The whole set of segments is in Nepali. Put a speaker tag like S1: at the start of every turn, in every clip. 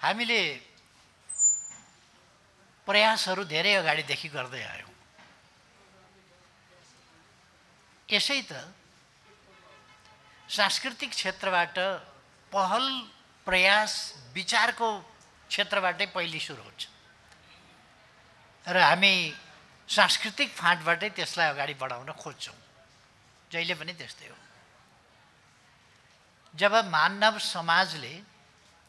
S1: हामीले प्रयासहरू धेरै अगाडिदेखि गर्दै आयौँ। यसै त सांस्कृतिक क्षेत्रबाट पहल प्रयास विचारको क्षेत्रबाटै पहिले सुरु हुन्छ र हामी सांस्कृतिक फाँटबाटै त्यसलाई अगाडि बढाउन खोज्छौँ। जहिले पनि त्यस्तै हो। जब मानव समाजले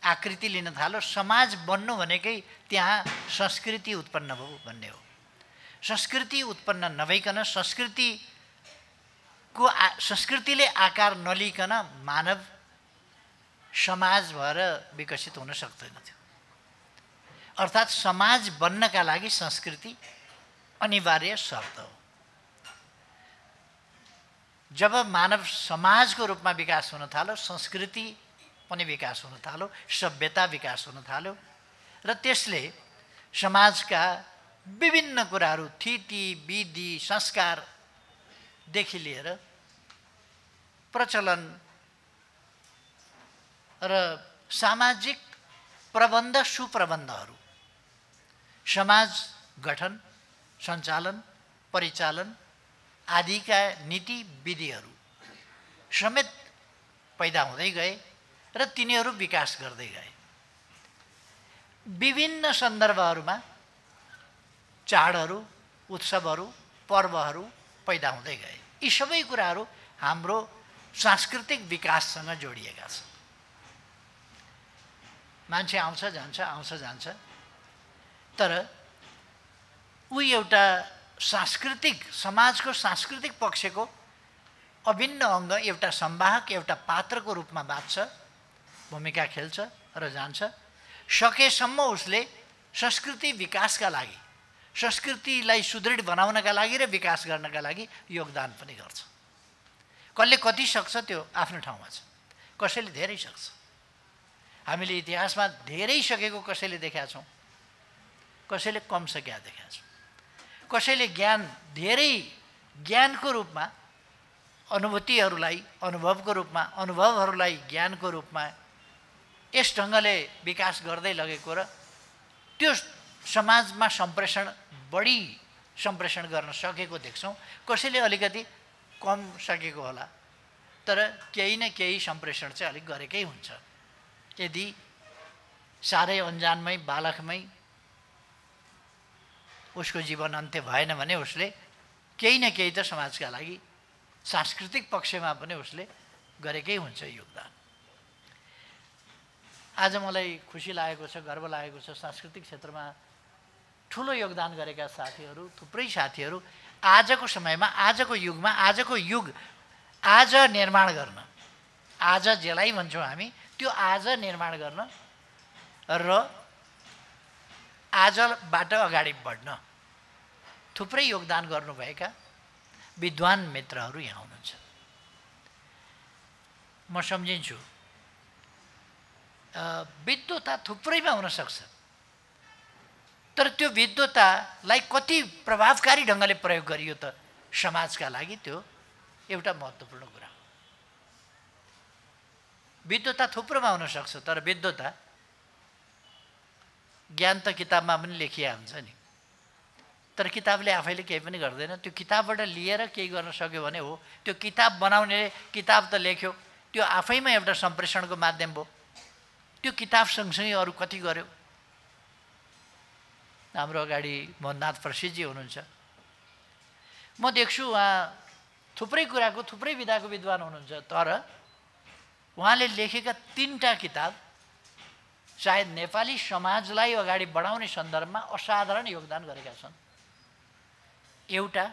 S1: आकृति लिन थाल्यो, समाज बन्नु भनेकै त्यहाँ संस्कृति उत्पन्न भयो भन्ने हो। संस्कृति उत्पन्न नभइकन संस्कृतिले आकार नलिकन मानव समाज भएर विकसित हुन सक्दैन थियो। अर्थात् समाज बन्नका लागि संस्कृति अनिवार्य शर्त हो। जब मानव समाजको रूपमा विकास हुन थाल्यो, संस्कृति पनि विकास हुन थाल्यो, सभ्यता विकास हुन थाल्यो र त्यसले समाजका विभिन्न कुराहरू थिति विधि संस्कारदेखि लिएर प्रचलन र सामाजिक प्रबन्ध सुप्रबन्धहरू, समाज गठन सञ्चालन परिचालन आदिका नीति विधिहरू समेत पैदा हुँदै गए र तिनीहरू विकास गर्दै गए। विभिन्न सन्दर्भहरूमा चाडहरू उत्सवहरू पर्वहरू पैदा हुँदै गए। यी सबै कुराहरू हाम्रो सांस्कृतिक विकाससँग जोडिएका छन्। मान्छे आउँछ जान्छ, तर ऊ एउटा सांस्कृतिक समाजको सांस्कृतिक पक्षको अभिन्न अङ्ग, एउटा संवाहक, एउटा पात्रको रूपमा बाँच्छ, भूमिका खेल्छ र जान्छ। सकेसम्म उसले संस्कृति विकासका लागि, संस्कृतिलाई सुदृढ बनाउनका लागि र विकास गर्नका लागि योगदान पनि गर्छ। कसले कति सक्छ त्यो आफ्नो ठाउँमा छ, कसैले धेरै सक्छ। हामीले इतिहासमा धेरै सकेको कसैले देखेका छौँ, कसैले कम सकेका देखेका छौँ। कसैले धेरै ज्ञानको रूपमा अनुभूतिहरूलाई अनुभवको रूपमा, अनुभवहरूलाई ज्ञानको रूपमा यस ढङ्गले विकास गर्दै लगेको र त्यो समाजमा बढी सम्प्रेषण गर्न सकेको देख्छौँ। कसैले अलिकति कम सकेको होला, तर केही न केही सम्प्रेषण चाहिँ अलिक गरेकै हुन्छ। यदि साह्रै अन्जानमै बालकमै उसको जीवन अन्त्य भएन भने उसले केही न केही त समाजका लागि सांस्कृतिक पक्षमा पनि उसले गरेकै हुन्छ योगदान। आज मलाई खुसी लागेको छ, गर्व लागेको छ, सांस्कृतिक क्षेत्रमा ठुलो योगदान गरेका साथीहरू, थुप्रै साथीहरू आजको समयमा, आजको युगमा, आज निर्माण गर्न, आज जेलाई भन्छौँ हामी, त्यो आज निर्माण गर्न र आजबाट अगाडि बढ्न थुप्रै योगदान गर्नुभएका विद्वान मित्रहरू यहाँ हुनुहुन्छ। म सम्झिन्छु विद्वता थुप्रैमा हुनसक्छ, तर त्यो विद्वतालाई कति प्रभावकारी ढङ्गले प्रयोग गरियो त समाजका लागि, त्यो एउटा महत्त्वपूर्ण कुरा हो। विद्वता थुप्रोमा हुनसक्छ, तर विद्वता ज्ञान त किताबमा पनि लेखिया हुन्छ नि, तर किताबले आफैले केही पनि गर्दैन। त्यो किताबबाट लिएर केही गर्न सक्यो भने हो। त्यो किताब बनाउनेले किताब त लेख्यो, त्यो आफैमा एउटा सम्प्रेषणको माध्यम भयो। त्यो किताब सँगसँगै अरू कति गर्यो। हाम्रो अगाडि मोहननाथ प्रसिद्धजी हुनुहुन्छ, म देख्छु उहाँ थुप्रै कुराको, थुप्रै विधाको विद्वान हुनुहुन्छ, तर उहाँले लेखेका 3टा किताब सायद नेपाली समाजलाई अगाडि बढाउने सन्दर्भमा असाधारण योगदान गरेका छन्। एउटा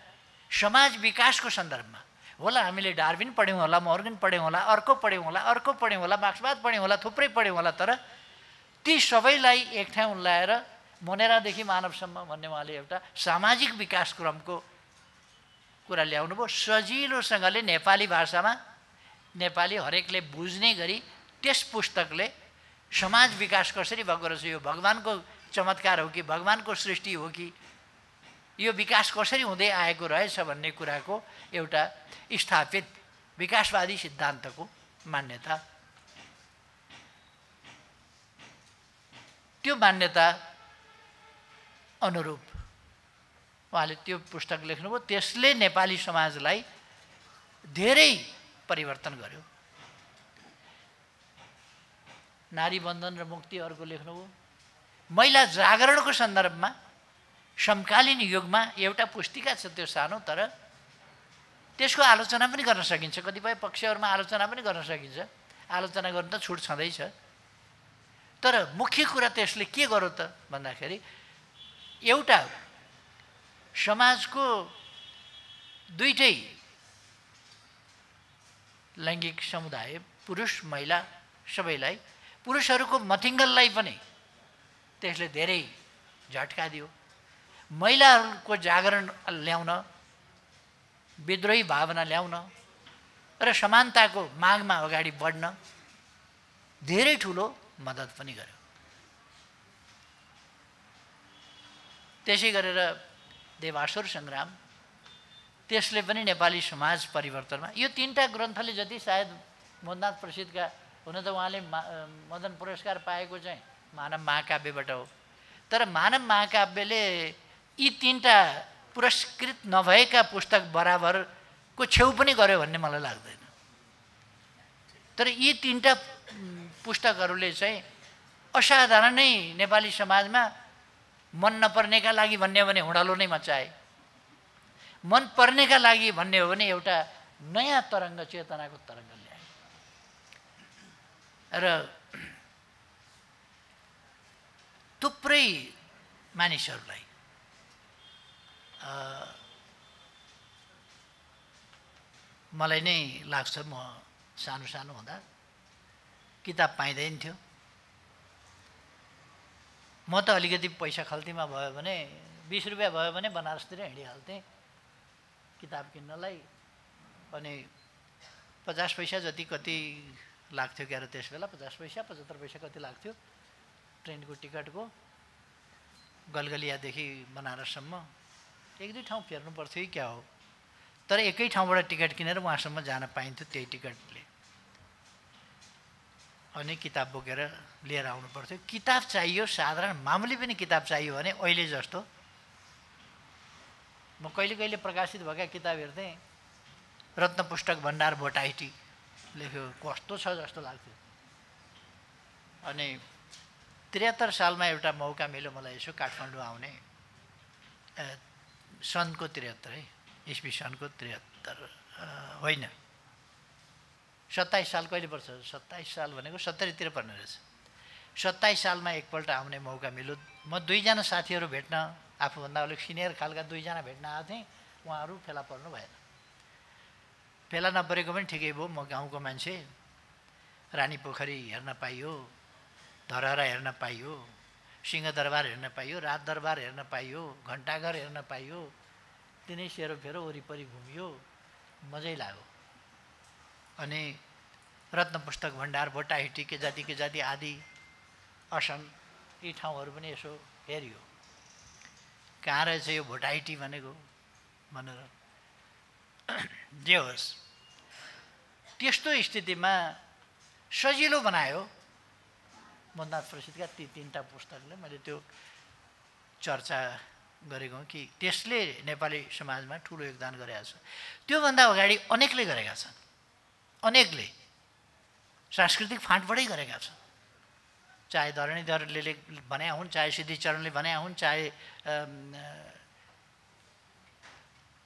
S1: समाज विकासको सन्दर्भमा होला, हामीले डार्विन पढ्यौँ होला, मोर्गन पढ्यौँ होला, अर्को पढ्यौँ होला, अर्को पढ्यौँ होला, मार्क्सवाद पढ्यौँ होला, थुप्रै पढ्यौँ होला, तर ती सबैलाई एक ठाउँ ल्याएर मोनेरादेखि मानवसम्म भन्ने उहाँले एउटा सामाजिक विकास क्रमको कुरा ल्याउनु भयो। सजिलोसँगले नेपाली भाषामा, नेपाली हरेकले बुझ्ने गरी त्यस पुस्तकले समाज विकास कसरी भएको रहेछ, यो भगवानको चमत्कार हो कि भगवानको सृष्टि हो कि यो विकास कसरी हुँदै आएको रहेछ भन्ने कुराको एउटा स्थापित विकासवादी सिद्धान्तको मान्यता त्यो मान्यता अनुरूप उहाँले त्यो पुस्तक लेख्नुभयो। त्यसले नेपाली समाजलाई धेरै परिवर्तन गर्यो। नारी बन्धन र मुक्ति अर्को लेख्नुभयो। महिला जागरणको सन्दर्भमा समकालीन युगमा एउटा पुस्तिका छ, त्यो सानो, तर त्यसको आलोचना पनि गर्न सकिन्छ। कतिपय पक्षहरूमा आलोचना पनि गर्न सकिन्छ, आलोचना गर्नु त छुट छँदैछ। तर मुख्य कुरा त्यसले के गर्यो त भन्दाखेरि एउटा समाजको दुईटै लैङ्गिक समुदाय, पुरुष महिला सबैलाई, पुरुषहरूको मथिङ्गललाई पनि त्यसले धेरै झट्का दियो। महिलाहरूको जागरण ल्याउन, विद्रोही भावना ल्याउन र समानताको मागमा अगाडि बढ्न धेरै ठुलो मद्दत पनि गर्यो। त्यसै गरेर देवासुर सङ्ग्राम, त्यसले पनि नेपाली समाज परिवर्तनमा, यो तीनटा ग्रन्थले जति सायद मोहननाथ प्रसिद्धका, हुन त उहाँले मदन पुरस्कार पाएको चाहिँ मानव महाकाव्यबाट हो, तर मानव महाकाव्यले यी तीनटा पुरस्कृत नभएका पुस्तक बराबरको छेउ पनि गर्यो भन्ने मलाई लाग्दैन। तर यी तीनटा पुस्तकहरूले चाहिँ असाधारणै नेपाली समाजमा मन नपर्नेका लागि भन्ने हो भने हुँडालो नै मचाए, मन पर्नेका लागि भन्ने हो भने एउटा नयाँ तरङ्ग, चेतनाको तरङ्ग ल्याए। र थुप्रै मानिसहरूलाई मलाई नै लाग्छ, म सानो सानो हुँदा किताब पाइँदैन थियो। म त अलिकति पैसा खल्तीमा भयो भने 20 रुपियाँ भयो भने बनारसतिर हिँडिहाल्थेँ किताब किन्नलाई। अनि 50 पैसा जति कति लाग्थ्यो क्यारे त्यस बेला, 50 पैसा 75 पैसा कति लाग्थ्यो ट्रेनको टिकटको। गलगलियादेखि बनारससम्म 1-2 ठाउँ फेर्नु पर्थ्यो कि क्या हो, तर एकै ठाउँबाट टिकट किनेर उहाँसम्म जान पाइन्थ्यो त्यही टिकटले। अनि किताब बोकेर लिएर आउनु पर्थ्यो। किताब चाहियो, साधारण मामुली पनि किताब चाहियो भने अहिले जस्तो म कहिले कहिले प्रकाशित भएका किताब हेर्थेँ, रत्न पुस्तक भण्डार भोटाइटी लेख्यो, कस्तो छ जस्तो लाग्थ्यो। अनि 73 सालमा एउटा मौका मिल्यो मलाई यसो काठमाडौँ आउने, सनको 73 है, इस्वी सनको 73 होइन, 27 साल कहिले पर्छ, 27 साल भनेको 70 पर्ने रहेछ। 27 सालमा एकपल्ट आउने मौका मिल्यो। म 2 जना साथीहरू भेट्न, आफूभन्दा अलिक सिनियर खालका 2 जना भेट्न आएको थिएँ, उहाँहरू फेला पर्नु भएन। फेला नपरेको पनि ठिकै भयो, म गाउँको मान्छे, रानी पोखरी हेर्न पाइयो, धरहरा हेर्न पाइयो, सिंहदरबार हेर्न पाइयो, राज दरबार हेर्न पाइयो, घण्टाघर हेर्न पाइयो, तिनै सेरोफेरो वरिपरि घुमियो, मजै लाग्यो। अनि रत्न पुस्तक भण्डार भोटाहिटी के जाति आदि असन यी ठाउँहरू पनि यसो हेरियो, कहाँ रहेछ यो भोटाहिटी भनेको भनेर। जे होस्, त्यस्तो स्थितिमा सजिलो बनायो मोहननाथ प्रसिद्धका ती 3टा पुस्तकले। मैले त्यो चर्चा गरेको कि त्यसले नेपाली समाजमा ठुलो योगदान गरेका छ। त्योभन्दा अगाडि अनेकले गरेका छन्, अनेकले सांस्कृतिक फाँटबाटै गरेका छन्। चाहे धरणीधरले भने हुन्, चाहे सिद्धिचरणले भने हुन्, चाहे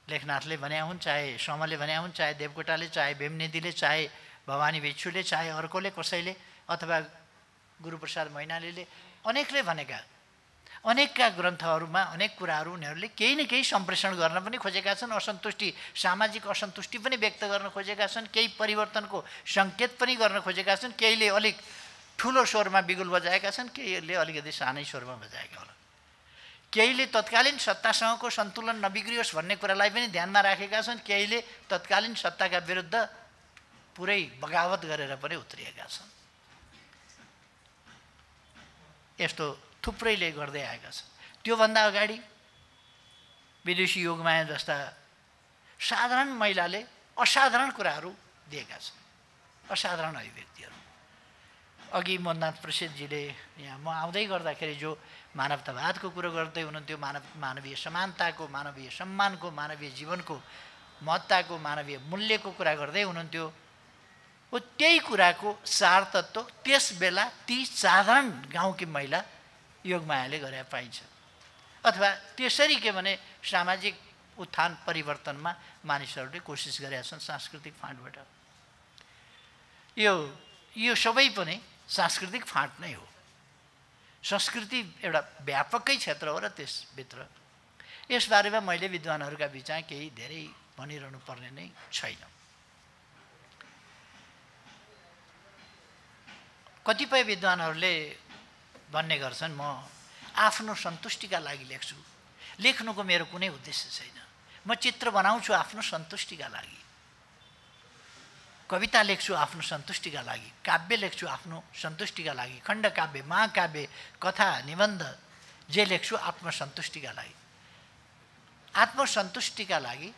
S1: लेखनाथले भने हुन्, चाहे समले भने हुन्, चाहे देवकोटाले, चाहे भीमनिधिले, चाहे भवानी भिक्षुले, चाहे अर्कोले कसैले, अथवा गुरुप्रसाद मैनालीले, अनेकले भनेका अनेकका ग्रन्थहरूमा अनेक कुराहरू उनीहरूले केही न केही सम्प्रेषण गर्न पनि खोजेका छन्। असन्तुष्टि, सामाजिक असन्तुष्टि पनि व्यक्त गर्न खोजेका छन्, केही परिवर्तनको सङ्केत पनि गर्न खोजेका छन्। केहीले अलिक ठुलो स्वरमा बिगुल बजाएका छन्, केहीले अलिकति सानै स्वरमा बजाएका होला। केहीले तत्कालीन सत्तासँगको सन्तुलन नबिग्रियोस् भन्ने कुरालाई पनि ध्यानमा राखेका छन्, केहीले तत्कालीन सत्ताका विरुद्ध पुरै बगावत गरेर पनि उत्रिएका छन्। यस्तो थुप्रैले गर्दै आएका छन्। त्योभन्दा अगाडि विदेशी योगमाया जस्ता साधारण महिलाले असाधारण कुराहरू दिएका छन्, असाधारण अभिव्यक्तिहरू। अघि मोहननाथ प्रसादजीले यहाँ म आउँदै गर्दाखेरि जो मानवतावादको कुरो गर्दै हुनुहुन्थ्यो, मानवीय समानताको, मानवीय सम्मानको, मानवीय जीवनको महत्ताको, मानवीय मूल्यको कुरा गर्दै हुनुहुन्थ्यो। हो त्यही कुराको सार तत्त्व त्यस बेला ती साधारण गाउँकी महिला योगमायाले गरे पाइन्छ। अथवा त्यसरी के भने सामाजिक उत्थान परिवर्तनमा मानिसहरूले कोसिस गरेका छन् सांस्कृतिक फाँटबाट। यो सबै पनि सांस्कृतिक फाँट नै हो। संस्कृति एउटा व्यापकै क्षेत्र हो र त्यसभित्र यसबारेमा मैले विद्वानहरूका बिचमा केही धेरै भनिरहनु पर्ने नै छैन। कतिपय विद्वानहरूले भन्ने गर्छन् म आफ्नो सन्तुष्टिका लागि लेख्छु, लेख्नुको मेरो कुनै उद्देश्य छैन, म चित्र बनाउँछु आफ्नो सन्तुष्टिका लागि, कविता लेख्छु आफ्नो सन्तुष्टिका लागि, काव्य लेख्छु आफ्नो सन्तुष्टिका लागि, खण्डकाव्य, महाकाव्य, कथा, निबन्ध जे लेख्छु आत्मसन्तुष्टिका लागि। आत्मसन्तुष्टिका लागि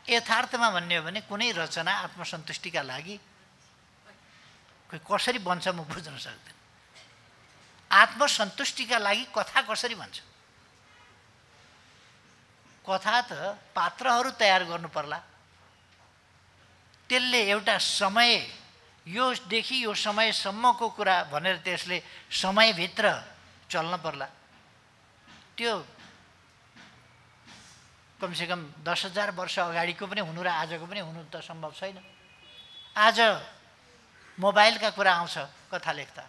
S1: यथार्थमा भन्ने हो भने कुनै रचना आत्मसन्तुष्टिका लागि कसरी बन्छ म बुझ्न सक्दिनँ। आत्मसन्तुष्टिका लागि कथा कसरी बन्छ? कथा त पात्रहरू तयार गर्नु पर्ला, त्यसले एउटा समय, योदेखि यो समयसम्मको कुरा भनेर त्यसले समयभित्र चल्न पर्ला। त्यो कमसेकम 10,000 वर्ष अगाडिको पनि हुनु र आजको पनि हुनु त सम्भव छैन। आज मोबाइलका कुरा आउँछ कथा लेख्दा,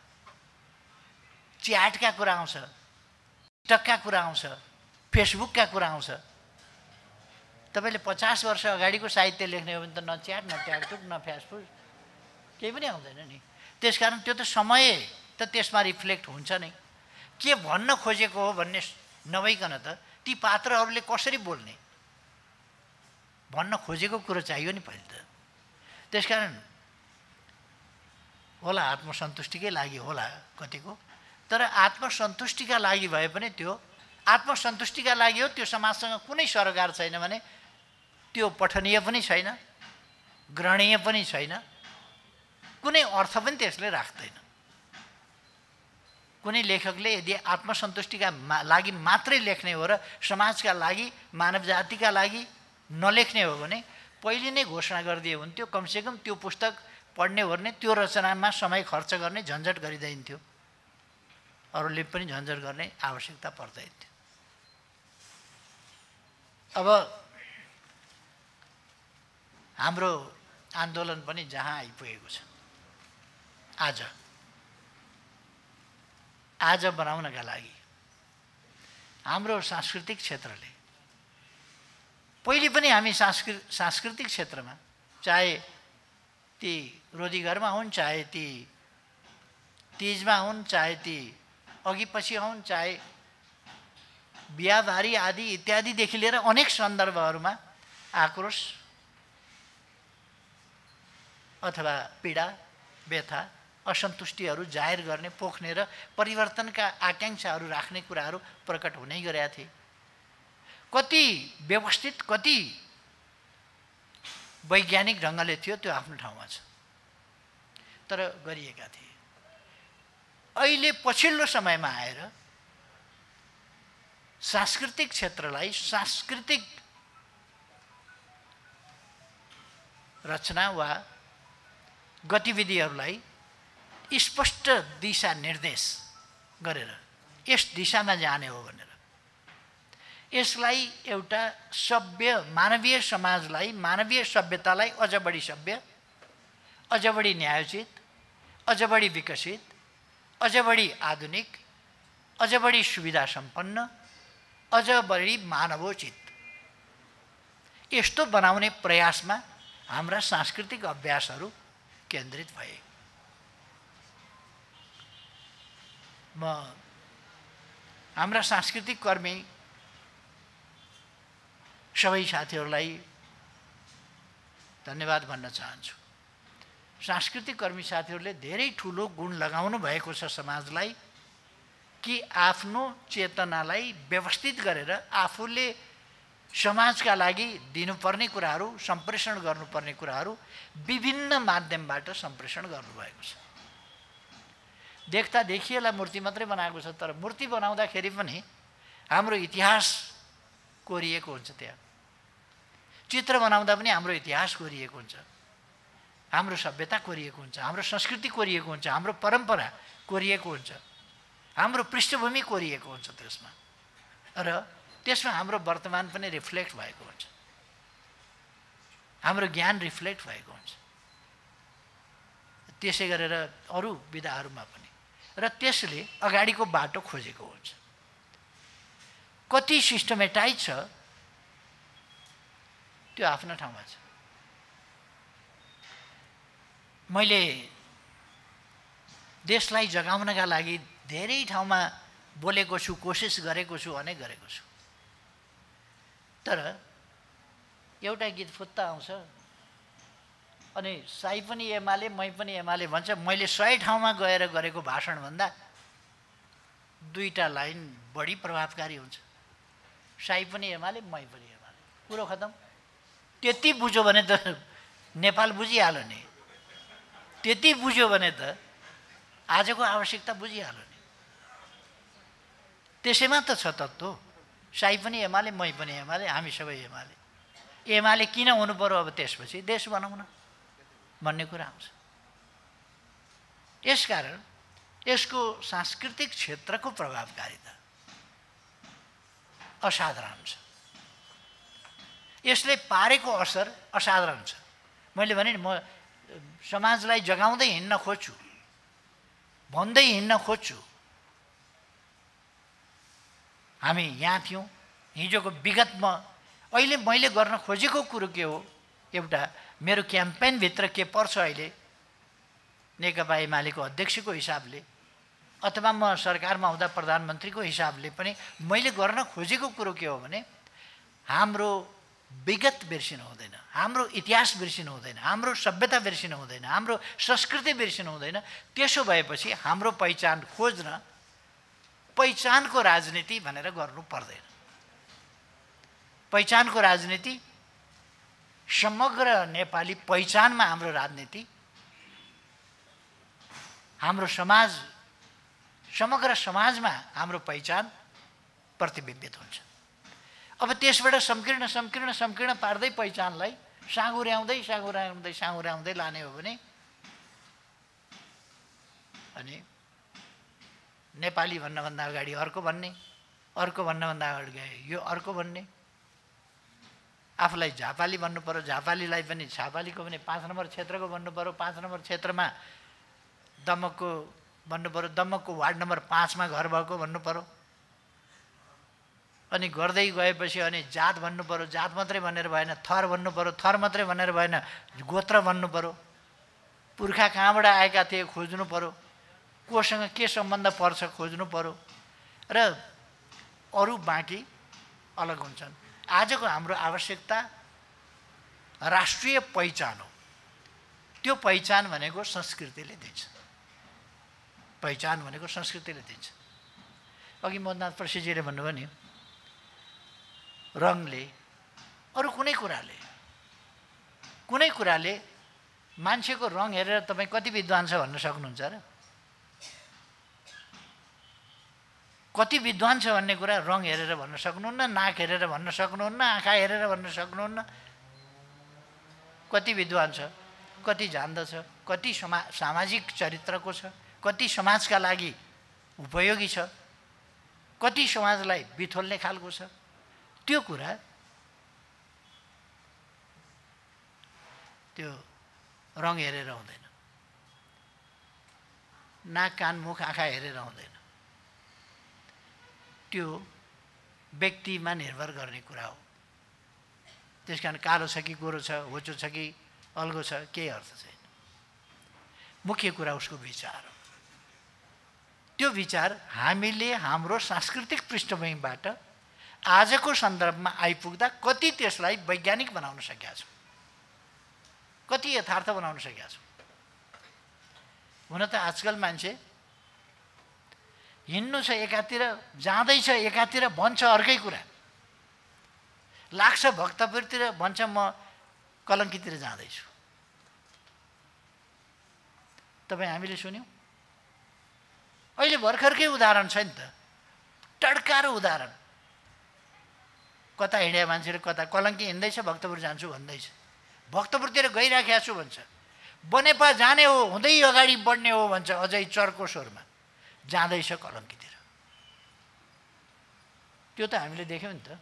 S1: च्याटका कुरा आउँछ, टिकटकका कुरा आउँछ, फेसबुकका कुरा आउँछ। तपाईँले 50 वर्ष अगाडिको साहित्य लेख्ने हो भने त न च्याट, न ट्याकटुक, न फेसबुक, केही पनि आउँदैन नि। त्यसकारण त्यो त समय त त्यसमा रिफ्लेक्ट हुन्छ नै। के भन्न खोजेको हो भन्ने नभइकन त ती पात्रहरूले कसरी बोल्ने भन्न खोजेको कुरो चाहियो नि पहिले त। त्यसकारण होला आत्मसन्तुष्टिकै लागि होला कतिको, तर आत्मसन्तुष्टिका लागि भए पनि त्यो आत्मसन्तुष्टिका लागि हो, त्यो समाजसँग कुनै सरोकार छैन भने त्यो पठनीय पनि छैन, ग्रहणीय पनि छैन, कुनै अर्थ पनि त्यसले राख्दैन। कुनै लेखकले यदि आत्मसन्तुष्टिका लागि मात्रै लेख्ने हो र समाजका लागि, मानव जातिका लागि नलेख्ने हो भने पहिले नै घोषणा गरिदिए हुन्थ्यो। कमसेकम त्यो पुस्तक पढ्ने ओर्ने, त्यो रचनामा समय खर्च गर्ने झन्झट गरिदिन्थ्यो, अरूले पनि झन्झट गर्ने आवश्यकता पर्दैन थियो। अब हाम्रो आन्दोलन पनि जहाँ आइपुगेको छ, आज बनाउनका लागि हाम्रो सांस्कृतिक क्षेत्रले, पहिले पनि हामी सांस्कृतिक क्षेत्रमा, चाहे ती रोदीघरमा हुन्, चाहे ती तीजमा हुन्, चाहे ती अघि पछि हुन्, चाहे बिहाबारी आदि इत्यादिदेखि लिएर अनेक सन्दर्भहरूमा आक्रोश अथवा पीडा, व्यथा, असन्तुष्टिहरू जाहेर गर्ने, पोख्ने र परिवर्तनका आकाङ्क्षाहरू राख्ने कुराहरू प्रकट हुनै गरेका थिए। कति व्यवस्थित, कति वैज्ञानिक ढङ्गले थियो त्यो आफ्नो ठाउँमा छ, तर गरिएका थिए। अहिले पछिल्लो समयमा आएर सांस्कृतिक क्षेत्रलाई, सांस्कृतिक रचना वा गतिविधिहरूलाई स्पष्ट दिशा निर्देश गरेर यस दिशामा जाने हो भनेर, यसलाई एउटा सभ्य मानवीय समाजलाई, मानवीय सभ्यतालाई अझ बढी सभ्य, अझ बढी न्यायोचित, अझ बढी विकसित, अझ बढी आधुनिक, अझ बढी सुविधा सम्पन्न, अझ बढी मानवोचित यस्तो बनाउने प्रयासमा हाम्रा सांस्कृतिक अभ्यासहरू केन्द्रित भए। म हाम्रा सांस्कृतिक कर्मी सबै साथीहरूलाई धन्यवाद भन्न चाहन्छु। सांस्कृतिक कर्मी साथीहरूले धेरै ठुलो गुण लगाउनु भएको छ समाजलाई, कि आफ्नो चेतनालाई व्यवस्थित गरेर आफूले समाजका लागि दिनुपर्ने कुराहरू, सम्प्रेषण गर्नुपर्ने कुराहरू विभिन्न माध्यमबाट सम्प्रेषण गर्नुभएको छ। देख्दा देखिएला मूर्ति मात्रै बनाएको छ, तर मूर्ति बनाउँदाखेरि पनि हाम्रो इतिहास कोरिएको हुन्छ। त्यहाँ चित्र बनाउँदा पनि हाम्रो इतिहास कोरिएको हुन्छ, हाम्रो सभ्यता कोरिएको हुन्छ, हाम्रो संस्कृति कोरिएको हुन्छ, हाम्रो परम्परा कोरिएको हुन्छ, हाम्रो पृष्ठभूमि कोरिएको हुन्छ त्यसमा, र त्यसमा हाम्रो वर्तमान पनि रिफ्लेक्ट भएको हुन्छ, हाम्रो ज्ञान रिफ्लेक्ट भएको हुन्छ। त्यसै गरेर अरू विधाहरूमा पनि, र त्यसले अगाडिको बाटो खोजेको हुन्छ। कति सिस्टमेटाइज छ त्यो आफ्नो ठाउँमा छ। मैले देशलाई जगाउनका लागि धेरै ठाउँमा बोलेको छु, कोसिस गरेको छु, अनेक गरेको छु, तर एउटा गीत फुत्ता आउँछ अनि साई पनि एमाले मै पनि एमाले भन्छ। मैले 100 ठाउँमा गएर गरेको भाषणभन्दा 2टा लाइन बढी प्रभावकारी हुन्छ। साई पनि एमाले मै पनि एमाले, कुरो खतम। त्यति बुझ्यो भने त नेपाल बुझिहाल्यो नि, त्यति बुझ्यो भने त आजको आवश्यकता बुझिहाल्यो नि। त्यसैमा त छ तत्त्व। साई पनि एमाले मै पनि एमाले, हामी सबै एमाले। एमाले किन हुनु पर्यो अब त्यसपछि? देश बनाउन भन्ने कुरा आउँछ। यसकारण यसको सांस्कृतिक क्षेत्रको प्रभावकारिता असाधारण छ। यसले पारेको असर असाधारण छ। मैले भने नि, म समाजलाई जगाउँदै हिँड्न खोज्छु, भन्दै हिँड्न खोज्छु। हामी यहाँ थियौँ, हिजोको विगतमा अहिले मैले गर्न खोजेको कुरो के हो? एउटा मेरो क्याम्पेनभित्र के पर्छ अहिले नेकपा एमालेको अध्यक्षको हिसाबले, अथवा म सरकारमा हुँदा प्रधानमन्त्रीको हिसाबले पनि मैले गर्न खोजेको कुरो के हो भने, हाम्रो विगत बिर्सिनु हुँदैन, हाम्रो इतिहास बिर्सिनु हुँदैन, हाम्रो सभ्यता बिर्सिनु हुँदैन, हाम्रो संस्कृति बिर्सिनु हुँदैन। त्यसो भएपछि हाम्रो पहिचान खोज्न पहिचानको राजनीति भनेर गर्नु पर्दैन। पहिचानको राजनीति समग्र नेपाली पहिचानमा हाम्रो राजनीति, हाम्रो समाज, समग्र समाजमा हाम्रो पहिचान प्रतिबिम्बित हुन्छ। अब त्यसबाट संकीर्ण संकीर्ण संकीर्ण पार्दै पहिचानलाई साँगुर्याउँदै साँगुर्याउँदै साँगुर्याउँदै लाने हो भने अनि नेपाली भन्नभन्दा अगाडि अर्को भन्ने, अर्को भन्नभन्दा अगाडि यो अर्को भन्ने, आफूलाई झापाली भन्नु पर्यो, झापालीलाई पनि झापालीको पनि 5 नम्बर क्षेत्रको भन्नु पर्यो, 5 नम्बर क्षेत्रमा दमकको भन्नु पर्यो, दमकको वार्ड नम्बर 5 मा घर भएको भन्नु पर्यो। अनि गर्दै गएपछि अनि जात भन्नु पर्यो, जात मात्रै भनेर भएन, थर भन्नु पर्यो, थर मात्रै भनेर भएन, गोत्र भन्नु पर्यो, पुर्खा कहाँबाट आएका थिए खोज्नु पर्यो, कोसँग के सम्बन्ध पर्छ खोज्नु पर्यो, र अरू बाँकी अलग हुन्छन्। आजको हाम्रो आवश्यकता राष्ट्रिय पहिचान हो। त्यो पहिचान भनेको संस्कृतिले दिन्छ, पहिचान भनेको संस्कृतिले दिन्छ। अघि मोहननाथ प्रसादजीले भन्नुभयो नि, रङले, अरू कुनै कुराले मान्छेको रङ हेरेर तपाईँ कति विद्वान छ भन्न सक्नुहुन्छ र? कति विद्वान छ भन्ने कुरा रङ हेरेर भन्न सक्नुहुन्न, नाक हेरेर भन्न सक्नुहुन्न, आँखा हेरेर भन्न सक्नुहुन्न। कति विद्वान छ, कति जान्दछ, कति सामाजिक चरित्रको छ, कति समाजका लागि उपयोगी छ, कति समाजलाई बिथोल्ने खालको छ। त्यो कुरा त्यो रङ हेरेर हुँदैन, नाक कान मुख आँखा हेरेर हुँदैन। त्यो व्यक्तिमा निर्भर गर्ने कुरा हो। त्यस कारण कालो छ कि गोरो छ, होचो छ कि अल्गो छ, केही अर्थ छैन। मुख्य कुरा उसको विचार हो। त्यो विचार हामीले हाम्रो सांस्कृतिक पृष्ठभूमिबाट आजको सन्दर्भमा आइपुग्दा कति त्यसलाई वैज्ञानिक बनाउन सकेका छौँ, कति यथार्थ बनाउन सकेका छौँ। हुन त आजकल मान्छे हिँड्नु छ एकातिर, जाँदैछ एकातिर, भन्छ अर्कै कुरा, लाग्छ भक्तपुरतिर, भन्छ म कलङ्कीतिर जाँदैछु। तपाईँ हामीले सुन्यौँ भर्खरकै उदाहरण छ नि त, टड्कारो उदाहरण। कता हिँड्या मान्छेले कता कलङ्की हिँड्दैछ भक्तपुर जान्छु भन्दैछ, भक्तपुरतिर गइराखेको छु भन्छ, बनेपा जाने हो हुँदै अगाडि बढ्ने हो भन्छ अझै चर्को स्वरमा, जाँदैछ कलङ्कीतिर। त्यो त हामीले देख्यौँ नि त।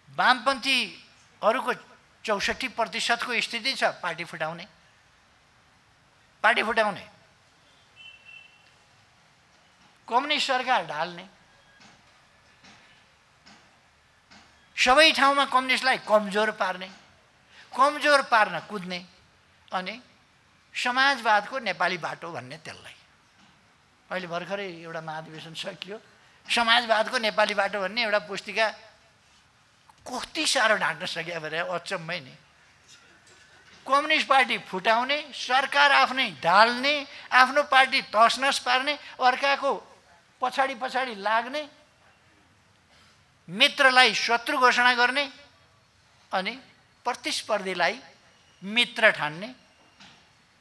S1: वामपन्थीहरूको 64% को स्थिति छ पार्टी फुटाउने, पार्टी फुटाउने, कम्युनिस्ट सरकार ढाल्ने, सबै ठाउँमा कम्युनिस्टलाई कमजोर पार्ने, कमजोर पार्न कुद्ने, अनि समाजवादको नेपाली बाटो भन्ने त्यसलाई। अहिले भर्खरै एउटा महाधिवेशन सकियो, समाजवादको नेपाली बाटो भन्ने एउटा पुस्तिका कति साह्रो ढाँट्न सकियो भने अचम्मै नि। कम्युनिस्ट पार्टी फुटाउने, सरकार आफ्नै ढाल्ने, आफ्नो पार्टी तसनस पार्ने, अर्काको पछाडि पछाडि लाग्ने, मित्रलाई शत्रु घोषणा गर्ने, अनि प्रतिस्पर्धीलाई मित्र ठान्ने,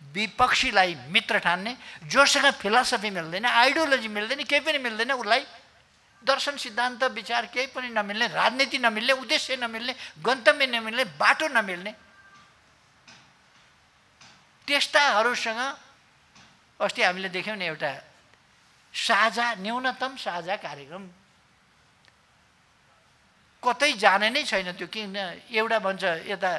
S1: विपक्षीलाई मित्र ठान्ने, जोसँग फिलोसफी मिल्दैन, आइडियोलोजी मिल्दैन, केही पनि मिल्दैन, उसलाई दर्शन सिद्धान्त विचार केही पनि नमिल्ने, राजनीति नमिल्ने, उद्देश्य नमिल्ने, गन्तव्य नमिल्ने, बाटो नमिल्ने, त्यस्ताहरूसँग अस्ति हामीले देख्यौँ नि एउटा साझा, न्यूनतम साझा कार्यक्रम कतै जाने नै छैन। त्यो किन एउटा भन्छ यता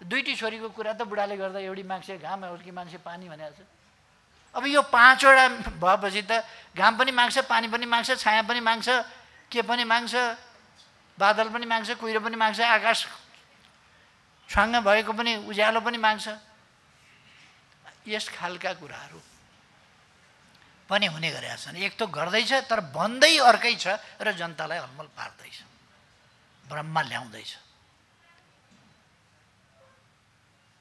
S1: दुईटी छोरीको कुरा त बुढाले गर्दा एउटी माग्छे घाम, अर्की मान्छे पानी भनेको छ। अब यो 5वटा भएपछि त घाम पनि माग्छ, पानी पनि माग्छ, छाया पनि माग्छ, के पनि माग्छ, बादल पनि माग्छ, कुहिरो पनि माग्छ, आकाश छाङ्ग भएको पनि उज्यालो पनि माग्छ। यस खालका कुराहरू पनि हुने गरेका छन्। एक त गर्दैछ तर भन्दै अर्कै छ र जनतालाई हलमल पार्दैछ, भ्रममा ल्याउँदैछ।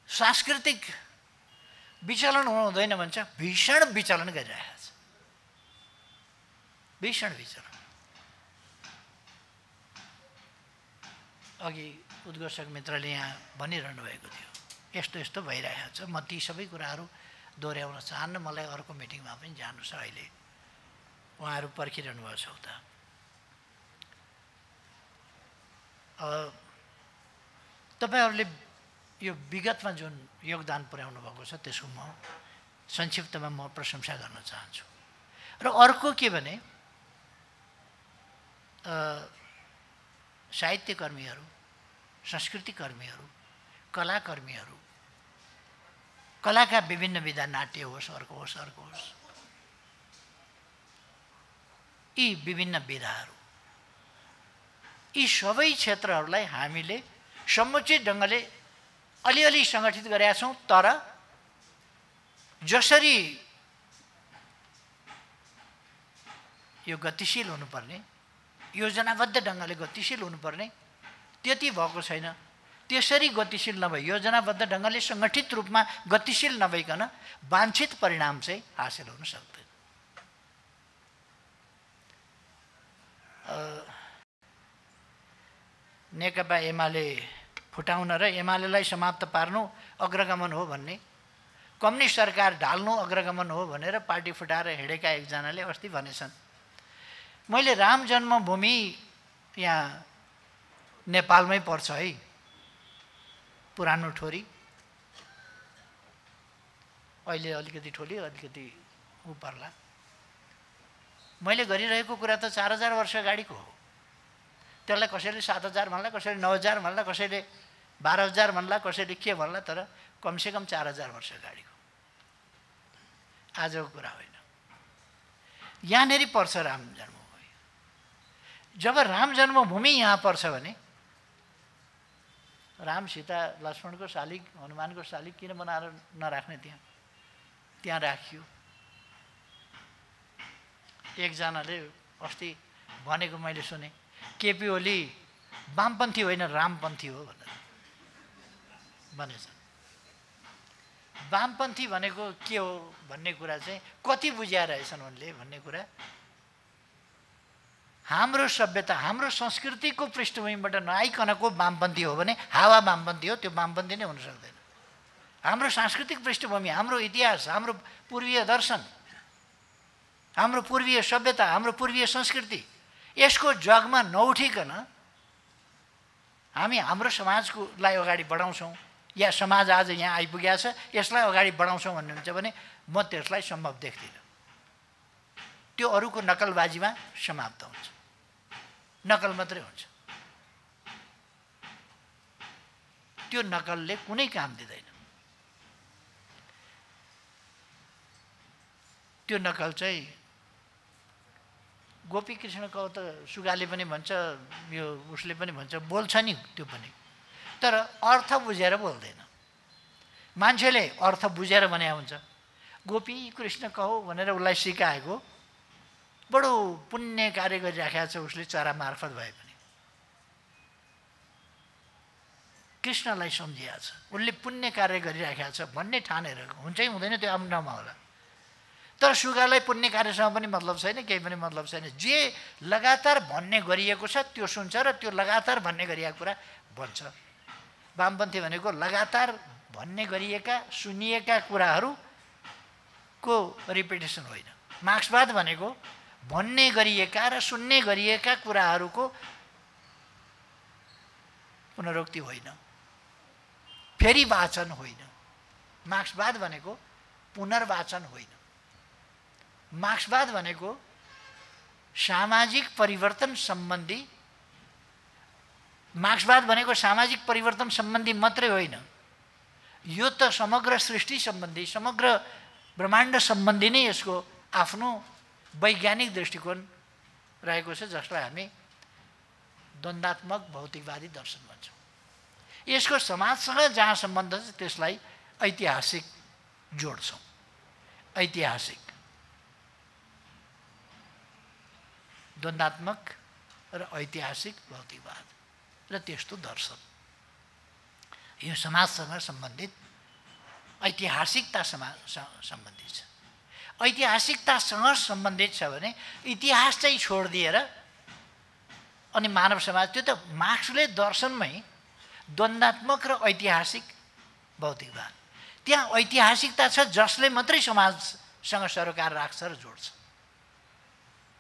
S1: सांस्कृतिक विचलन हुनु हुँदैन भन्छ, भीषण विचलन गरिरहेको छ, भीषण विचलन। अघि उद्घोषक मित्रले यहाँ भनिरहनु भएको थियो यस्तो यस्तो भइरहेको छ। म ती सबै कुराहरू दोहोऱ्याउन चाहन्न, मलाई अर्को मिटिङमा पनि जानु छ। अहिले उहाँहरू पर्खिरहनु भएको छ उता। तपाईँहरूले यो विगतमा जुन योगदान पुर्याउनु भएको छ त्यसको म संक्षिप्तमा म प्रशंसा गर्न चाहन्छु। र अर्को के भने साहित्यकर्मीहरू, संस्कृतिकर्मीहरू, कलाकर्मीहरू, कलाका विभिन्न विधा, नाट्य होस्, अर्को होस्, अर्को होस्, यी विभिन्न विधाहरू, यी सबै क्षेत्रहरूलाई हामीले समुचित ढङ्गले अलिअलि सङ्गठित गरेका छौँ। तर जसरी यो गतिशील हुनुपर्ने, योजनाबद्ध ढङ्गले गतिशील हुनुपर्ने त्यति भएको छैन। त्यसरी गतिशील नभई, योजनाबद्ध ढङ्गले सङ्गठित रूपमा गतिशील नभइकन वाञ्छित परिणाम चाहिँ हासिल हुन सक्दैन। नेकपा एमाले फुटाउन र एमालेलाई समाप्त पार्नु अग्रगमन हो भन्ने, कम्युनिस्ट सरकार ढाल्नु अग्रगमन हो भनेर पार्टी फुटाएर हिँडेका एकजनाले अस्ति भनेछन्। मैले राम जन्मभूमि यहाँ नेपालमै पर्छ है, पुरानो ठोरी, अहिले अलिकति ठोली अलिकति उ पर्ला। मैले गरिरहेको कुरा त 4000 वर्ष अगाडिको हो। त्यसलाई कसैले 7000 भन्ला, कसैले 9000 भन्ला, कसैले 12000 भन्ला, कसैले के भन्ला, तर कमसेकम 4000 वर्ष अगाडिको आजको कुरा होइन। यहाँनेरि पर्छ राम जन्मभूमि। जब राम जन्मभूमि यहाँ पर्छ भने राम, सीता, लक्ष्मणको शालिग, हनुमानको शालिग किन बनाएर नराख्ने? त्यहाँ राखियो। एकजनाले अस्ति भनेको मैले सुने, केपी ओली वामपन्थी होइन रामपन्थी हो भनेर भनेछ। वामपन्थी भनेको के हो भन्ने कुरा चाहिँ कति बुझ्या रहेछन् उनले भन्ने कुरा हाम्रो सभ्यता, हाम्रो संस्कृतिको पृष्ठभूमिबाट नआइकनको वामपन्थी हो भने हावा वामपन्थी हो, त्यो वामपन्थी नै हुन सक्दैन। हाम्रो सांस्कृतिक पृष्ठभूमि, हाम्रो इतिहास, हाम्रो पूर्वीय दर्शन, हाम्रो पूर्वीय सभ्यता, हाम्रो पूर्वीय संस्कृति, यसको जगमा नउठिकन हामी हाम्रो समाजलाई अगाडि बढाउँछौँ या समाज आज यहाँ आइपुगेको छ यसलाई अगाडि बढाउँछौँ भन्नुहुन्छ भने म त्यसलाई सम्भव देख्दिनँ। त्यो अरूको नकलबाजीमा समाप्त हुन्छ, नकल मात्रै हुन्छ। त्यो नकलले कुनै काम दिँदैन। त्यो नकल चाहिँ गोपीकृष्ण कौ त सुगाले पनि भन्छ, यो उसले पनि भन्छ, बोल्छ नि त्यो पनि, तर अर्थ बुझेर बोल्दैन। मान्छेले अर्थ बुझेर भने हुन्छ। गोपी कृष्ण कहो भनेर उसलाई सिकाएको बडो पुण्य कार्य गरिराखेको छ उसले, चरा मार्फत भए पनि कृष्णलाई सम्झिएको छ, उसले पुण्य कार्य गरिराखेको छ भन्ने ठानेर हुन्छै हुँदैन, त्यो आफ्नो ठाउँमा होला। तर सुगालाई पुण्य कार्यसँग पनि मतलब छैन, केही पनि मतलब छैन। जे लगातार भन्ने गरिएको छ त्यो सुन्छ र त्यो लगातार भन्ने गरिएको कुरा भन्छ। वामपन्थी भनेको लगातार भन्ने गरिएका सुनिएका कुराहरूको रिपिटेसन होइन। मार्क्सवाद भनेको भन्ने गरिएका र सुन्ने गरिएका कुराहरूको पुनरुक्ति होइन, फेरि वाचन होइन। मार्क्सवाद भनेको पुनर्वाचन होइन। मार्क्सवाद भनेको सामाजिक परिवर्तन सम्बन्धी, मार्क्सवाद भनेको सामाजिक परिवर्तन सम्बन्धी मात्रै होइन, यो त समग्र सृष्टि सम्बन्धी, समग्र ब्रह्माण्ड सम्बन्धी नै यसको आफ्नो वैज्ञानिक दृष्टिकोण रहेको छ, जसलाई हामी द्वन्द्वात्मक भौतिकवादी दर्शन भन्छौँ। यसको समाजसँग जहाँ सम्बन्ध छ त्यसलाई ऐतिहासिक जोड्छौँ। ऐतिहासिक द्वन्द्वात्मक र ऐतिहासिक भौतिकवाद र त्यस्तो दर्शन, यो समाजसँग सम्बन्धित ऐतिहासिकतासँग सम्बन्धित छ। ऐतिहासिकतासँग सम्बन्धित छ भने इतिहास चाहिँ छोडिदिएर अनि मानव समाज, त्यो त मार्क्सले दर्शनमै द्वन्द्वात्मक र ऐतिहासिक भौतिकवाद, त्यहाँ ऐतिहासिकता छ जसले मात्रै समाजसँग सरोकार राख्छ र जोड्छ,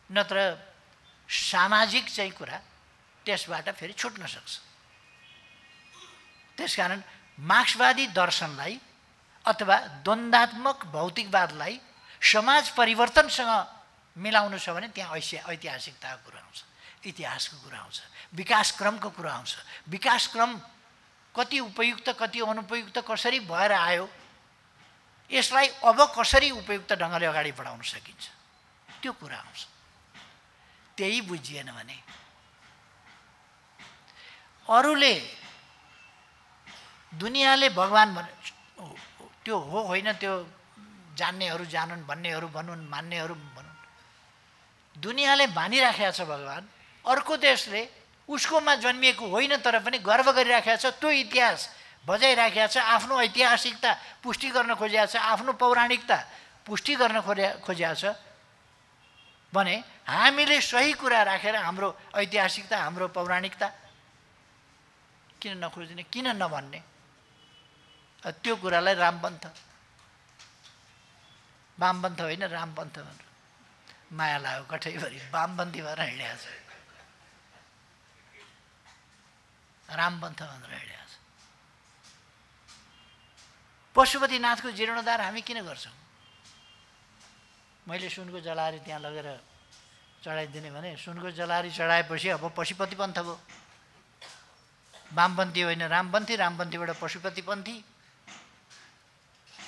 S1: नत्र सामाजिक चाहिँ कुरा त्यसबाट फेरि छुट्न सक्छ। त्यसकारण मार्क्सवादी दर्शनलाई अथवा द्वन्द्वात्मक भौतिकवादलाई समाज परिवर्तनसँग मिलाउनु छ भने त्यहाँ ऐतिहासिकताको कुरा आउँछ, इतिहासको कुरा आउँछ, विकास क्रमको कुरा आउँछ। विकास क्रम कति उपयुक्त कति अनुपयुक्त कसरी भएर आयो, यसलाई अब कसरी उपयुक्त ढङ्गले अगाडि बढाउन सकिन्छ, त्यो कुरा आउँछ। त्यही बुझिएन भने अरूले दुनियाँले भगवान भने त्यो हो होइन, त्यो जान्नेहरू जानुन्, भन्नेहरू भनुन्, मान्नेहरू भनुन्। दुनियाँले मानिराखेको छ भगवान, अर्को देशले उसकोमा जन्मिएको होइन तर पनि गर्व गरिराखेको छ, त्यो इतिहास बजाइराखेको छ, आफ्नो ऐतिहासिकता पुष्टि गर्न खोजेको छ, आफ्नो पौराणिकता पुष्टि गर्न खोजेको छ भने हामीले सही कुरा राखेर हाम्रो ऐतिहासिकता, हाम्रो पौराणिकता किन नखोज्ने, किन नभन्ने? त्यो कुरालाई रामपन्थ, वामपन्थ होइन रामपन्थ भनेर माया लाग्यो, कठैभरि वामपन्थी भएर हिँडेको छ, रामपन्थ भनेर हिँडेको छ। पशुपतिनाथको जीर्णोद्धार हामी किन गर्छौँ? मैले सुनको जलारी त्यहाँ लगेर चढाइदिने भने सुनको जलारी चढाएपछि अब पशुपति पन्थ भयो। वामपन्थी होइन रामपन्थी, रामपन्थीबाट पशुपतिपन्थी।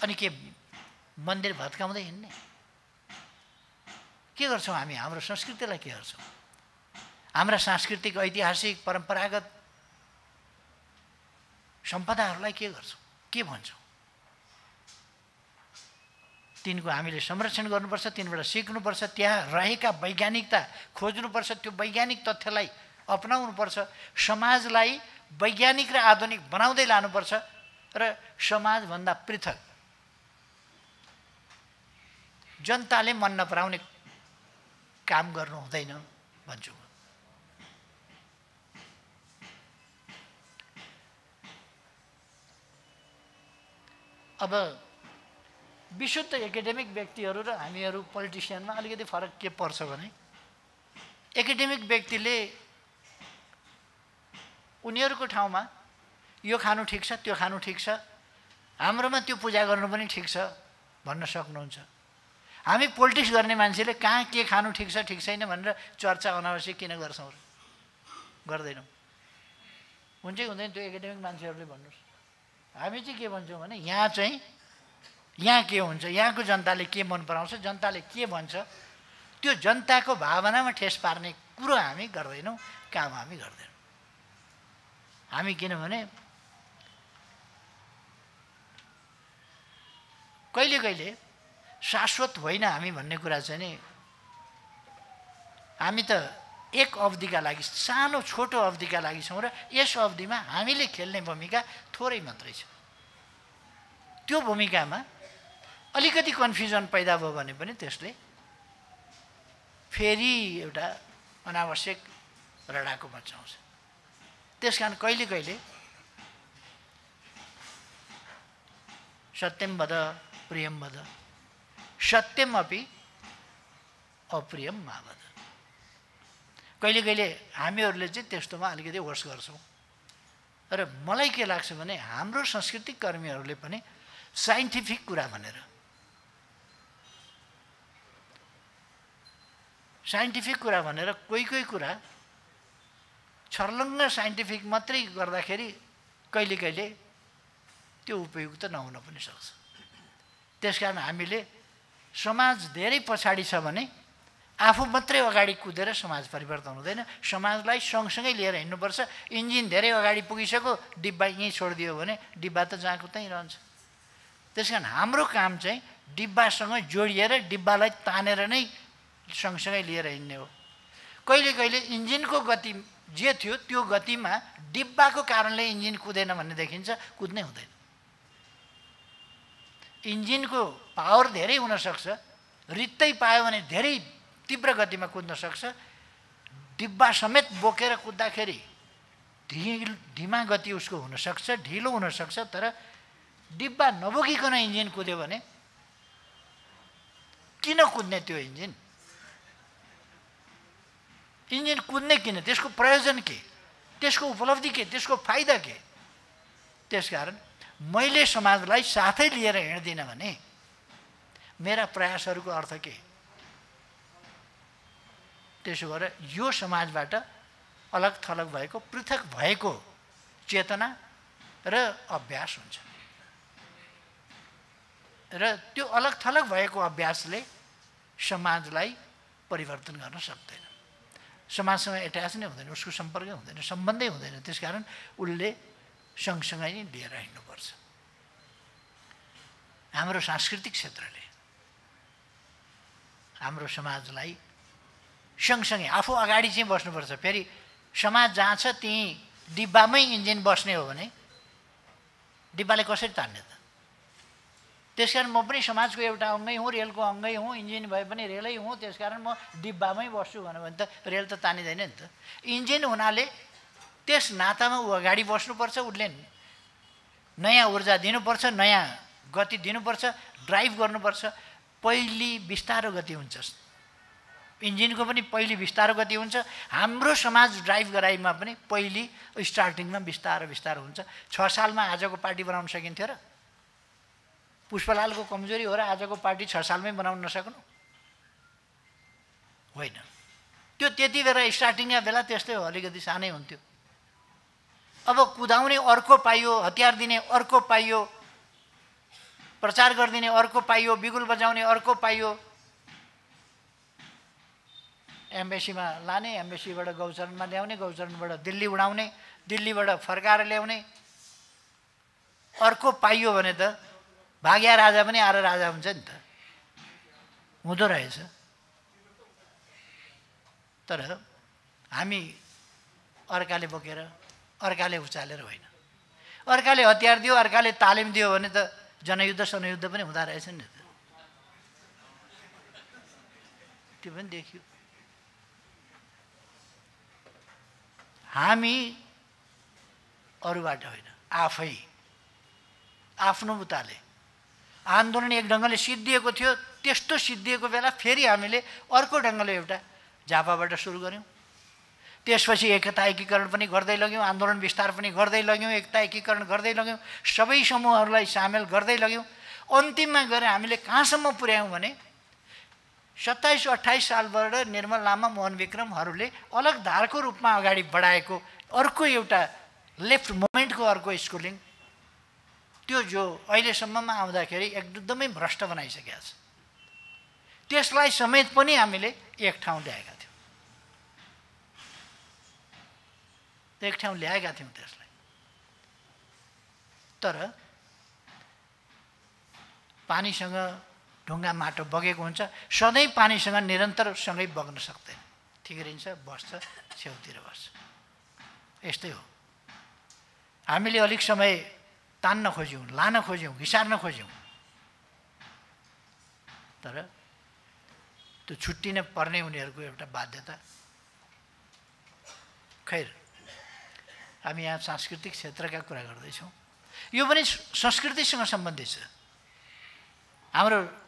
S1: अनि के मन्दिर भत्काउँदै हिँड्ने? के गर्छौँ हामी? हाम्रो संस्कृतिलाई के गर्छौँ? हाम्रा सांस्कृतिक ऐतिहासिक परम्परागत सम्पदाहरूलाई के गर्छौँ, के भन्छौँ? तिनको हामीले संरक्षण गर्नुपर्छ, तिनबाट सिक्नुपर्छ, त्यहाँ रहेका वैज्ञानिकता खोज्नुपर्छ, त्यो वैज्ञानिक तथ्यलाई अपनाउनुपर्छ, समाजलाई वैज्ञानिक र आधुनिक बनाउँदै लानुपर्छ र समाजभन्दा पृथक जनताले मन नपराउने काम गर्नु हुँदैन भन्छु। अब विशुद्ध एकाडेमिक व्यक्तिहरू र हामीहरू पोलिटिसियनमा अलिकति फरक के पर्छ भने एकाडेमिक व्यक्तिले उनीहरूको ठाउँमा यो खानु ठिक छ, त्यो खानु ठिक छ, हाम्रोमा त्यो पूजा गर्नु पनि ठिक छ भन्न सक्नुहुन्छ। हामी पोलिटिक्स गर्ने मान्छेले कहाँ के खानु ठिक छ ठिक छैन भनेर चर्चा अनावश्यक किन गर्छौँ र? गर्दैनौँ। हुन्छ कि हुँदैन त्यो एकाडेमिक मान्छेहरूले भन्नुहोस्। हामी चाहिँ के भन्छौँ भने यहाँ के हुन्छ, यहाँको जनताले के मन पराउँछ, जनताले के भन्छ, त्यो जनताको भावनामा ठेस पार्ने कुरो हामी गर्दैनौँ, काम हामी गर्दैनौँ। हामी किनभने कहिले कहिले शाश्वत होइन हामी भन्ने कुरा चाहिँ नि हामी त एक अवधिका लागि, सानो छोटो अवधिका लागि छौँ र यस अवधिमा हामीले खेल्ने भूमिका थोरै मात्रै छ। त्यो भूमिकामा अलिकति कन्फ्युजन पैदा भयो भने पनि त्यसले फेरि एउटा अनावश्यक रडाको मचाउँछ। त्यस कारण कहिले कहिले सत्यम वद प्रियम वद सत्यम अपि अप्रियम मा वद। कहिले कहिले हामीहरूले चाहिँ त्यस्तोमा अलिकति होस् गर्छौँ। र मलाई के लाग्छ भने हाम्रो सांस्कृतिक कर्मीहरूले पनि साइन्टिफिक कुरा भनेर, साइन्टिफिक कुरा भनेर कोही कुरा छर्लङ्ग साइन्टिफिक मात्रै गर्दाखेरि कहिले कहिले त्यो उपयुक्त नहुन पनि सक्छ। त्यसकारण हामीले समाज धेरै पछाडि छ भने आफू मात्रै अगाडि कुदेर समाज परिवर्तन हुँदैन, समाजलाई सँगसँगै लिएर हिँड्नुपर्छ। इन्जिन धेरै अगाडि पुगिसक्यो, डिब्बा यहीँ छोडिदियो भने डिब्बा त जहाँको त्यहीँ रहन्छ। त्यसकारण हाम्रो काम चाहिँ डिब्बासँग जोडिएर डिब्बालाई तानेर नै सँगसँगै लिएर हिँड्ने हो। कहिले कहिले इन्जिनको गति जे थियो त्यो गतिमा डिब्बाको कारणले इन्जिन कुदेन भन्ने देखिन्छ, कुद्नै हुँदैन। इन्जिनको पावर धेरै हुनसक्छ, रित्तै पायो भने धेरै तीव्र गतिमा कुद्न सक्छ। डिब्बा समेत बोकेर कुद्दाखेरि धीमा गति उसको हुनसक्छ, ढिलो हुनसक्छ। तर डिब्बा नबोकिकन इन्जिन कुद्यो भने किन कुद्ने त्यो इन्जिन? इन्जिन कुद्ने किन? त्यसको प्रयोजन के? त्यसको उपलब्धि के? त्यसको फाइदा के? त्यसकारण मैले समाजलाई साथै लिएर हिँड्दिनँ भने मेरा प्रयासहरूको अर्थ के? त्यसो गरेर यो समाजबाट अलग थलग भएको, पृथक भएको चेतना र अभ्यास हुन्छ। र त्यो अलग थलग भएको अभ्यासले समाजलाई परिवर्तन गर्न सक्दैन। समाजसँग एट्याच नै हुँदैन, उसको सम्पर्क हुँदैन, सम्बन्धै हुँदैन। त्यसकारण उसले सँगसँगै नै लिएर हिँड्नुपर्छ। हाम्रो सांस्कृतिक क्षेत्रले हाम्रो समाजलाई सँगसँगै आफू अगाडि चाहिँ बस्नुपर्छ। फेरि समाज जहाँ छ त्यहीँ डिब्बामै इन्जिन बस्ने हो भने डिब्बाले कसरी तान्ने त? त्यसकारण म पनि समाजको एउटा अङ्गै हुँ, रेलको अङ्गै हुँ, इन्जिन भए पनि रेलै हुँ। त्यसकारण म डिब्बामै बस्छु भन्यो भने त रेल त तानिँदैन नि त। इन्जिन हुनाले त्यस नातामा ऊ अगाडि बस्नुपर्छ, उसले नयाँ ऊर्जा दिनुपर्छ, नयाँ गति दिनुपर्छ, ड्राइभ गर्नुपर्छ। पहिले बिस्तारो गति हुन्छ, इन्जिनको पनि पहिले बिस्तारो गति हुन्छ। हाम्रो समाज ड्राइभ गराइमा पनि पहिले स्टार्टिङमा बिस्तारो बिस्तारो हुन्छ। 6 सालमा आजको पार्टी बनाउन सकिन्थ्यो र? पुष्पलालको कमजोरी हो र आजको पार्टी 6 सालमै बनाउन नसक्नु? होइन। त्यो त्यति बेला स्टार्टिङका बेला त्यस्तै हो, अलिकति सानै हुन्थ्यो। अब कुदाउने अर्को पाइयो, हतियार दिने अर्को पाइयो, प्रचार गरिदिने अर्को पाइयो, बिगुल बजाउने अर्को पाइयो। एम्बेसीमा लाने, एम्बेसीबाट गौचरणमा ल्याउने, गौचरणबाट दिल्ली उडाउने, दिल्लीबाट फर्काएर ल्याउने अर्को पाइयो भने त भाग्या राजा पनि आएर राजा हुन्छ नि त, हुँदो रहेछ। तर हामी अर्काले बोकेर, अर्काले उचालेर होइन। अर्काले हतियार दियो, अर्काले तालिम दियो भने त जनयुद्ध सनयुद्ध पनि हुँदो रहेछ नि त। त्यो पनि देखियो। हामी अरूबाट होइन, आफै आफ्नो उताले आन्दोलन एक ढङ्गले सिद्धिएको थियो। त्यस्तो सिद्धिएको बेला फेरि हामीले अर्को ढङ्गले एउटा झापाबाट सुरु गऱ्यौँ। त्यसपछि एकता एकीकरण पनि गर्दै लग्यौँ, आन्दोलन विस्तार पनि गर्दै लग्यौँ, एकता एकीकरण गर्दै लग्यौँ, सबै समूहहरूलाई सामेल गर्दै लग्यौँ। अन्तिममा गएर हामीले कहाँसम्म पुर्यायौँ भने 27-28 सालबाट निर्मल लामा मोहन विक्रमहरूले अलग धारको रूपमा अगाडि बढाएको अर्को एउटा लेफ्ट मुभमेन्टको अर्को स्कुलिङ, त्यो जो अहिलेसम्ममा आउँदाखेरि एकदमै भ्रष्ट बनाइसकेको छ, त्यसलाई समेत पनि हामीले एक ठाउँ ल्याएका थियौँ। एक ठाउँ ल्याएका थियौँ त्यसलाई। तर पानीसँग ढुङ्गा माटो बगेको हुन्छ, सधैँ पानीसँग निरन्तरसँगै बग्न सक्दैन, ठिक्रिन्छ, बस्छ, छेउतिर बस्छ। यस्तै हो। हामीले अलिक समय तान्न खोज्यौँ, लान खोज्यौँ, घिसार्न खोज्यौँ, तर त्यो छुट्टिन पर्ने उनीहरूको एउटा बाध्यता। खैर, हामी यहाँ सांस्कृतिक क्षेत्रका कुरा गर्दैछौँ। यो पनि संस्कृतिसँग सम्बन्धित छ, हाम्रो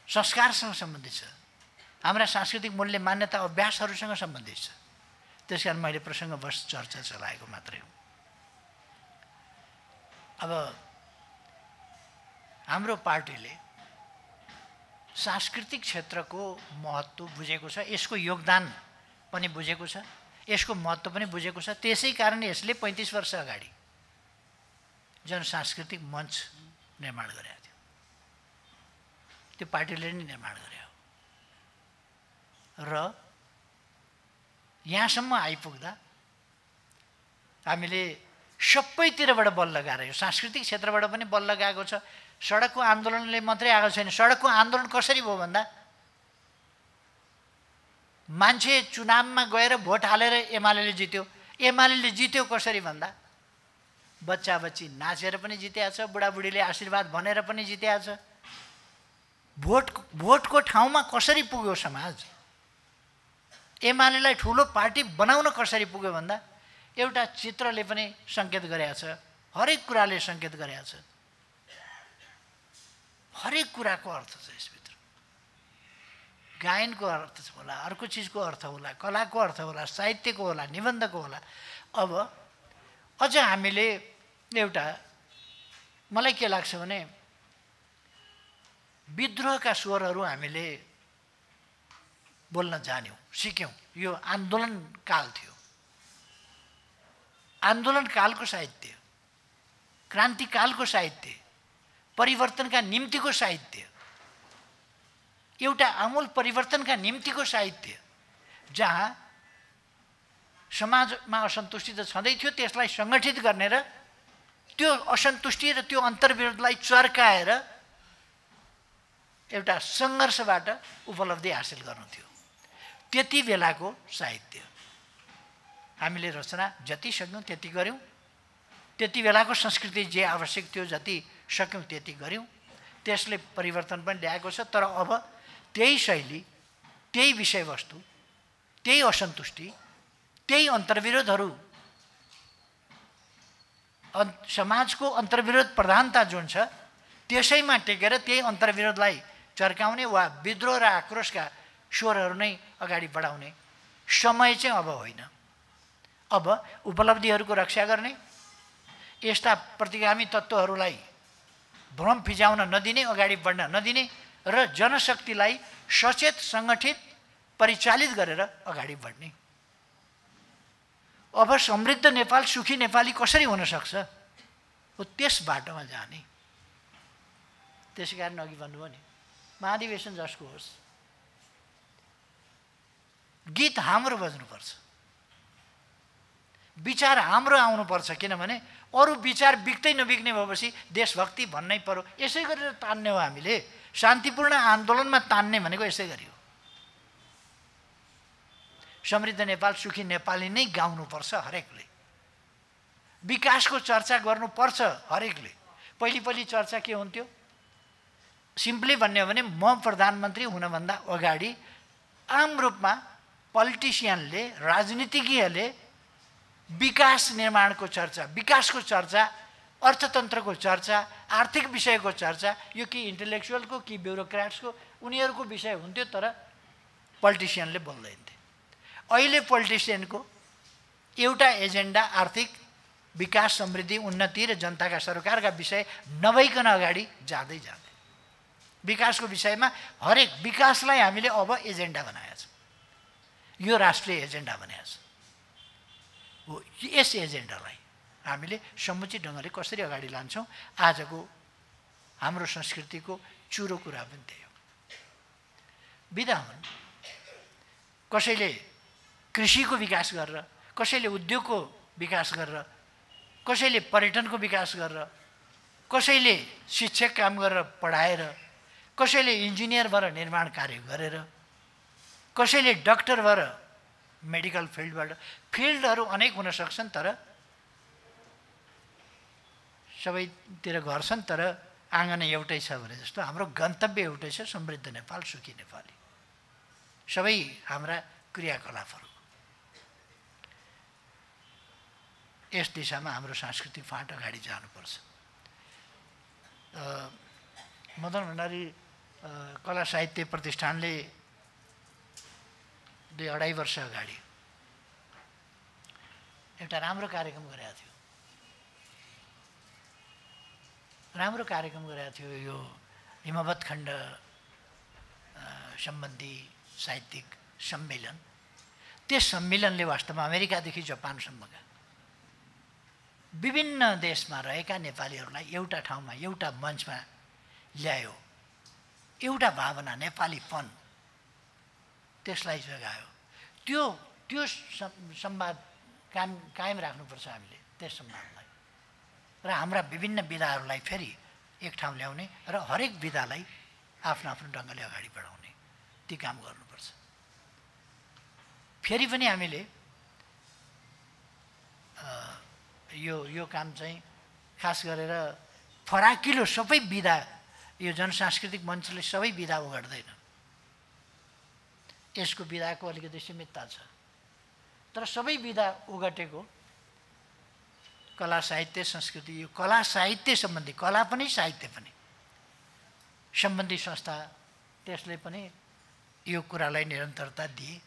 S1: संस्कारसँग सम्बन्धित छ, हाम्रा सांस्कृतिक मूल्य मान्यता अभ्यासहरूसँग सम्बन्धित छ। त्यस कारण मैले प्रसङ्गवश चर्चा चलाएको मात्रै हो। अब हाम्रो पार्टीले सांस्कृतिक क्षेत्रको महत्त्व बुझेको छ, यसको योगदान पनि बुझेको छ, यसको महत्त्व पनि बुझेको छ। त्यसै कारण यसले 35 वर्ष अगाडि जनसांस्कृतिक मञ्च निर्माण गरेको थियो। त्यो पार्टीले नै निर्माण गर्यो र यहाँसम्म आइपुग्दा हामीले सबैतिरबाट बल लगाएर, यो सांस्कृतिक क्षेत्रबाट पनि बल लगाएको छ। सडकको आन्दोलनले मात्रै आएको छैन। सडकको आन्दोलन कसरी भयो भन्दा, मान्छे चुनावमा गएर भोट हालेर एमाले जित्यो। एमाले जित्यो कसरी भन्दा, बच्चा बच्ची नाचेर पनि जितेको छ, बुढाबुढीले आशीर्वाद भनेर पनि जितेको छ। भोटको ठाउँमा कसरी पुग्यो समाज, एमालेलाई ठुलो पार्टी बनाउन कसरी पुग्यो भन्दा, एउटा चित्रले पनि सङ्केत गरेको छ, हरेक कुराले सङ्केत गरेको छ। हरेक कुराको अर्थ छ यसभित्र। गायनको अर्थ होला, अर्को चिजको अर्थ होला, कलाको अर्थ होला, साहित्यको होला, निबन्धको होला। अब अझ हामीले एउटा, मलाई के लाग्छ भने, विद्रोहका स्वरहरू हामीले बोल्न जान्यौँ, सिक्यौँ। यो आन्दोलन काल थियो, आन्दोलन कालको साहित्य, क्रान्तिकालको साहित्य, परिवर्तनका निम्तिको साहित्य, एउटा आमूल परिवर्तनका निम्तिको साहित्य, जहाँ समाजमा असन्तुष्टि त छँदै थियो, त्यसलाई सङ्गठित गर्ने र त्यो असन्तुष्टि र त्यो अन्तर्विरोधलाई चर्काएर एउटा सङ्घर्षबाट उपलब्धि हासिल गर्नु थियो। त्यति बेलाको साहित्य हामीले रचना जति सक्यौँ त्यति गऱ्यौँ। त्यति बेलाको संस्कृति जे आवश्यक थियो जति सक्यौँ त्यति गऱ्यौँ। त्यसले परिवर्तन पनि ल्याएको छ। तर अब त्यही शैली, त्यही विषयवस्तु, त्यही असन्तुष्टि, त्यही अन्तर्विरोधहरू, समाजको अन्तर्विरोध प्रधानता जुन छ, त्यसैमा टेकेर त्यही अन्तर्विरोधलाई चर्काउने वा विद्रोह र आक्रोशका स्वरहरू नै अगाडि बढाउने समय चाहिँ अब होइन। अब उपलब्धिहरूको रक्षा गर्ने, यस्ता प्रतिगामी तत्त्वहरूलाई भ्रम फिजाउन नदिने, अगाडि बढ्न नदिने र जनशक्तिलाई सचेत, सङ्गठित, परिचालित गरेर अगाडि बढ्ने। अब समृद्ध नेपाल, सुखी नेपाली कसरी हुन सक्छ हो त्यस बाटोमा जाने। त्यसै कारण अघि भन्नुभयो नि, महाधिवेशन जसको होस्, गीत हाम्रो बज्नुपर्छ, विचार हाम्रो आउनुपर्छ। किनभने अरू विचार बिक्दै नबिक्ने भएपछि देशभक्ति भन्नै पर्यो। यसै गरेर तान्ने हो हामीले। शान्तिपूर्ण आन्दोलनमा तान्ने भनेको यसै गरी हो। समृद्ध नेपाल, सुखी नेपाली नै गाउनुपर्छ हरेकले। विकासको चर्चा गर्नुपर्छ हरेकले। पहिली चर्चा के हुन्थ्यो, सिम्पली भन्ने हो भने म प्रधानमन्त्री हुनभन्दा अगाडि आम रूपमा पोलिटिसियनले, राजनीतिज्ञहरूले विकास निर्माणको चर्चा, विकासको चर्चा अर्थतन्त्रको चर्चा, आर्थिक विषयको चर्चा यो कि इन्टेलेक्चुअलको कि ब्युरोक्राट्सको उनीहरूको विषय हुन्थ्यो, तर पोलिटिसियनले बोल्दैन थिए। अहिले पोलिटिसियनको एउटा एजेन्डा आर्थिक विकास, समृद्धि, उन्नति र जनताका सरकारका विषय नभइकन अगाडि जाँदै जाँदै विकासको विषयमा हरेक विकासलाई हामीले अब एजेन्डा बनाएका छौँ। यो राष्ट्रिय एजेन्डा बनाएका छ हो। यस एजेन्डालाई हामीले समुचित ढङ्गले कसरी अगाडि लान्छौँ, आजको हाम्रो संस्कृतिको चुरो कुरा पनि त्यही हो। बिदा हुन्, कसैले कृषिको विकास गरेर, कसैले उद्योगको विकास गरेर, कसैले पर्यटनको विकास गरेर, कसैले शिक्षक काम गरेर पढाएर, कसैले इन्जिनियर भएर निर्माण कार्य गरेर, कसैले डक्टर भएर मेडिकल फिल्डबाट, फिल्डहरू अनेक हुन सक्छन्, तर सबैतिर घर छन्, तर आँगन एउटै छ भने जस्तो हाम्रो गन्तव्य एउटै छ, समृद्ध नेपाल, सुखी नेपाली। सबै हाम्रा क्रियाकलापहरू यस दिशामा हाम्रो सांस्कृतिक फाँट अगाडि जानुपर्छ। मदन भण्डारी कला साहित्य प्रतिष्ठानले 2-2.5 वर्ष अगाडि एउटा राम्रो कार्यक्रम गरेको थियो। यो हिमवत् खण्ड सम्बन्धी साहित्यिक सम्मेलन। त्यस सम्मेलनले वास्तवमा अमेरिकादेखि जापानसम्मका विभिन्न देशमा रहेका नेपालीहरूलाई एउटा ठाउँमा, एउटा मञ्चमा ल्यायो। एउटा भावना, नेपालीपन, त्यसलाई जगायो। त्यो संवाद कायम राख्नुपर्छ हामीले, त्यस संवादलाई, र हाम्रा विभिन्न विधाहरूलाई फेरि एक ठाउँ ल्याउने र हरेक विधालाई आफ्नो आफ्नो ढङ्गले अगाडि बढाउने, ती काम गर्नुपर्छ। फेरि पनि हामीले यो काम चाहिँ खास गरेर फराकिलो सबै विधा, यो जनसांस्कृतिक मञ्चले सबै विधा उगाड्दैन, यसको विधाको अलिकति सीमितता छ, तर सबै विधा उगटेको कला साहित्य संस्कृति, यो कला साहित्य सम्बन्धी, कला पनि साहित्य पनि सम्बन्धी संस्था, त्यसले पनि यो कुरालाई निरन्तरता दिए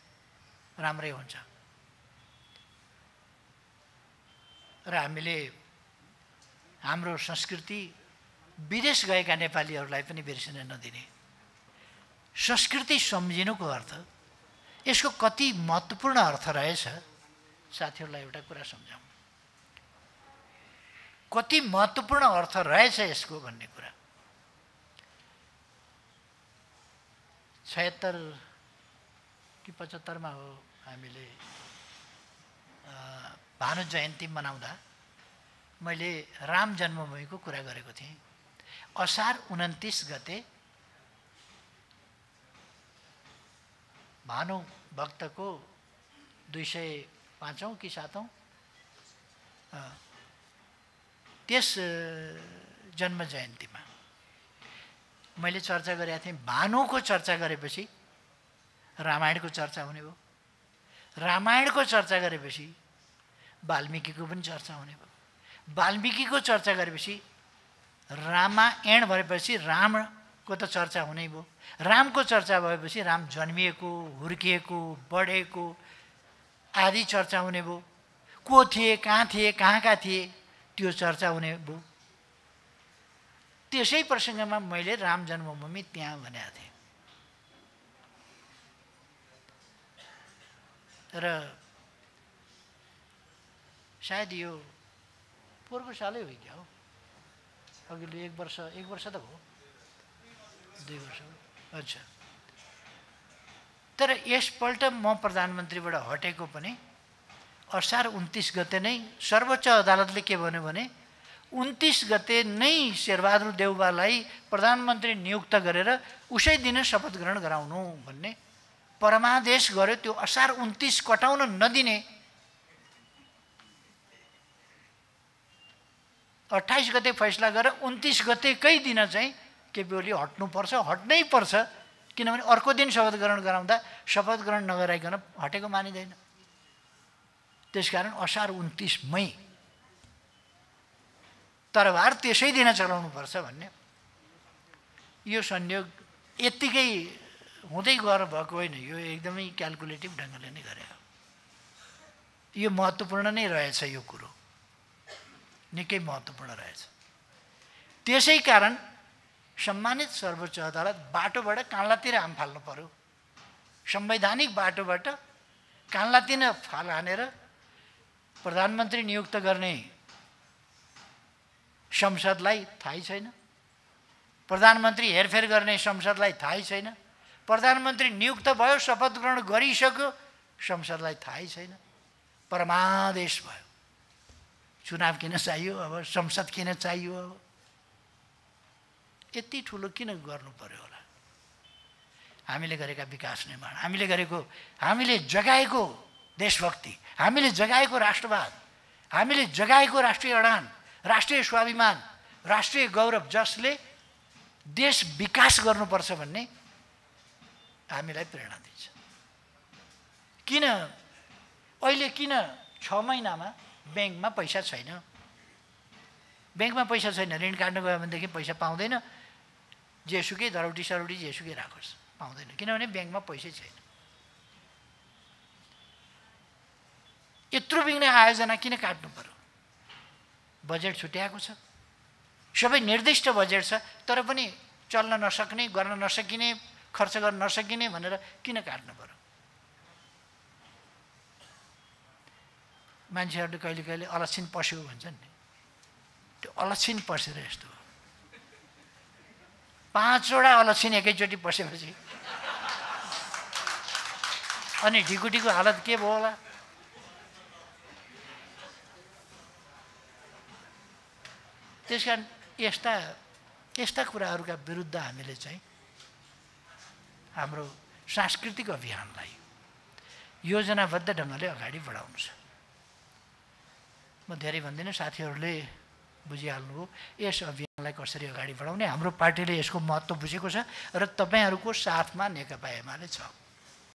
S1: राम्रै हुन्छ। र हामीले हाम्रो संस्कृति विदेश गएका नेपालीहरूलाई पनि बिर्सिन नदिने। संस्कृति सम्झिनुको अर्थ, यसको कति महत्त्वपूर्ण अर्थ रहेछ, साथीहरूलाई एउटा कुरा सम्झाउँ, कति महत्त्वपूर्ण अर्थ रहेछ यसको भन्ने कुरा। 76 कि 75 मा हो, हामीले भानु जयन्ती मनाउँदा मैले राम जन्मभूमिको कुरा गरेको थिएँ। असार 29 गते भानु भक्तको 205औं कि 7औं त्यस जन्म जयन्तीमा मैले चर्चा गरेका थिएँ। भानुको चर्चा गरेपछि रामायणको चर्चा हुने भयो, रामायणको चर्चा गरेपछि वाल्मीकिको पनि चर्चा हुने भयो, वाल्मीकिको चर्चा गरेपछि रामायण भएपछि रामको त चर्चा हुनै भयो, रामको चर्चा भएपछि राम जन्मिएको, हुर्किएको, बढेको आदि चर्चा हुने भयो। को थिए, कहाँ थिए, कहाँका थिए, त्यो चर्चा हुने भयो। त्यसै प्रसङ्गमा मैले राम जन्मभूमि त्यहाँ भनेको थिएँ। र सायद यो पोहोरको सालै हो क्या हो, अघिल्लो 1 वर्ष त भयो, 2 वर्ष हो। अच्छा, तर यसपल्ट म प्रधानमन्त्रीबाट हटेको पनि असार 29 गते नै सर्वोच्च अदालतले के भन्यो भने 29 गते नै शेरबहादुर देउवालाई प्रधानमन्त्री नियुक्त गरेर उसै दिन शपथ ग्रहण गराउनु भन्ने परमादेश गर्यो। त्यो असार 29 कटाउन नदिने 28 गते फैसला गरेर 29 गतेकै दिन चाहिँ केपी ओली हट्नुपर्छ, हट्नै पर्छ, किनभने अर्को दिन शपथ ग्रहण गराउँदा शपथ ग्रहण नगराइकन हटेको मानिँदैन। त्यसकारण असार 29 मई तरबार त्यसै दिन चलाउनुपर्छ भन्ने यो संयोग यत्तिकै हुँदै गएर भएको होइन, यो एकदमै क्याल्कुलेटिभ ढङ्गले नै गरे हो। यो महत्त्वपूर्ण नै रहेछ, यो कुरो निकै महत्त्वपूर्ण रहेछ। त्यसै कारण सम्मानित सर्वोच्च अदालत बाटोबाट कान्लातिर हाम फाल्नु पर्यो। संवैधानिक बाटोबाट कान्लातिर फाल हानेर प्रधानमन्त्री नियुक्त गर्ने संसदलाई थाहै छैन, प्रधानमन्त्री हेरफेर गर्ने संसदलाई थाहै छैन, प्रधानमन्त्री नियुक्त भयो, शपथ ग्रहण गरिसक्यो, संसदलाई थाहै छैन, परमादेश भयो। चुनाव किन चाहियो अब, संसद किन चाहियो अब, यति ठुलो किन गर्नु पर्यो होला? हामीले गरेका विकास निर्माण, हामीले जगाएको देशभक्ति, हामीले जगाएको राष्ट्रवाद, हामीले जगाएको राष्ट्रिय अडान, राष्ट्रिय स्वाभिमान, राष्ट्रिय गौरव, जसले देश विकास गर्नुपर्छ भन्ने हामीलाई प्रेरणा दिन्छ। किन अहिले 6 महिनामा ब्याङ्कमा पैसा छैन, ऋण काट्न गयो भनेदेखि पैसा पाउँदैन, जेसुकै धरौटी सरौटी जेसुकै राखोस् पाउँदैन, किनभने ब्याङ्कमा पैसै छैन। यत्रो बिग्ने आयोजना किन काट्नु पर्यो? बजेट छुट्याएको छ, सबै निर्दिष्ट बजेट छ, तर पनि चल्न नसक्ने, गर्न नसकिने, खर्च गर्न नसकिने भनेर किन काट्नु पर्यो? मान्छेहरूले कहिले कहिले अलक्षिन पस्यो भन्छन् नि, त्यो अलक्षिन पसेर यस्तो हो। 5वटा अलक्षिन एकैचोटि पसेपछि अनि ढिकुटीको हालत के भयो होला? त्यसकारण यस्ता कुराहरूका विरुद्ध हामीले चाहिँ हाम्रो सांस्कृतिक अभियानलाई योजनाबद्ध ढङ्गले अगाडि बढाउनु छ। म धेरै भन्दिनँ, साथीहरूले बुझिहाल्नुभयो यस अभियानलाई कसरी अगाडि बढाउने। हाम्रो पार्टीले यसको महत्त्व बुझेको छ र तपाईँहरूको साथमा नेकपा एमाले छ।